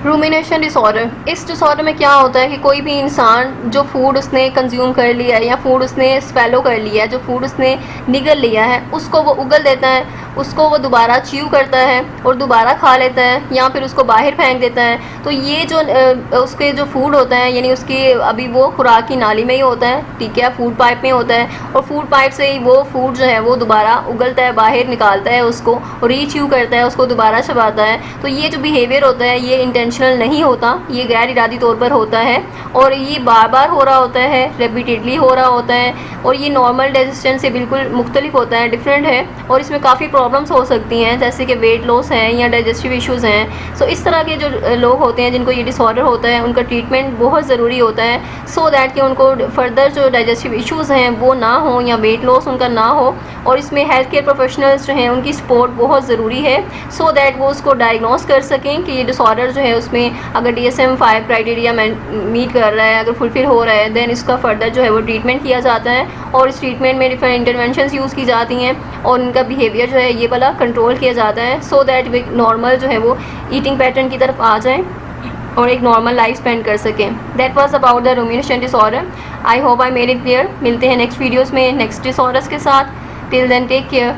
Rumination disorder, इस disorder में क्या होता है कि कोई भी इंसान जो फूड उसने कंज्यूम कर लिया है या फूड उसने स्वेलो कर लिया है, जो फूड उसने निगल लिया है, उसको वो उगल देता है, उसको वो दोबारा च्यू करता है और दोबारा खा लेता है या फिर उसको बाहर फेंक देता है। तो ये जो उसके जो फूड होता है, यानी उसकी अभी वो खुराक की नाली में ही होता है, ठीक है, फूड पाइप में होता है, और फूड पाइप से ही वो फूड जो है वो दोबारा उगलता है, बाहर निकालता है उसको, रीच्यू करता है, उसको दोबारा चबाता है। तो ये जो बिहेवियर होता है ये इंटेंशनल नहीं होता, ये गैर इरादी तौर पर होता है और ये बार बार हो रहा होता है, रिपीटेडली हो रहा होता है, और ये नॉर्मल डाइजेशन से बिल्कुल मुख्तलिफ होता है, डिफरेंट है, और इसमें काफ़ी प्रॉब्लम्स हो सकती हैं, जैसे कि वेट लॉस है या डाइजेस्टिव इश्यूज़ हैं। सो इस तरह के जो लोग होते हैं जिनको ये डिसऑर्डर होता है, उनका ट्रीटमेंट बहुत ज़रूरी होता है, सो दैट कि उनको फर्दर जो डाइजेस्टिव इश्यूज़ हैं वो ना हो या वेट लॉस उनका ना हो। और इसमें हेल्थ केयर प्रोफेशनल्स जो हैं उनकी सपोर्ट बहुत ज़रूरी है, सो दैट वो उसको डायग्नोस कर सकें कि ये डिसऑर्डर जो है उसमें अगर DSM-5 क्राइटेरिया मीट कर रहा है, अगर फुलफिल हो रहा है, देन इसका फर्दर जो है वो ट्रीटमेंट किया जाता है, और इस ट्रीटमेंट में डिफरेंट इंटरवेंशंस यूज़ की जाती हैं और उनका बिहेवियर जो है ये वाला कंट्रोल किया जाता है, सो दैट वे नॉर्मल जो है वो ईटिंग पैटर्न की तरफ आ जाएँ और एक नॉर्मल लाइफ स्पेंड कर सकें। That was about the rumination disorder. I hope I made it clear. मिलते हैं नेक्स्ट वीडियोज़ में नेक्स्ट डिसऑर्डर्स के साथ। Till then take care.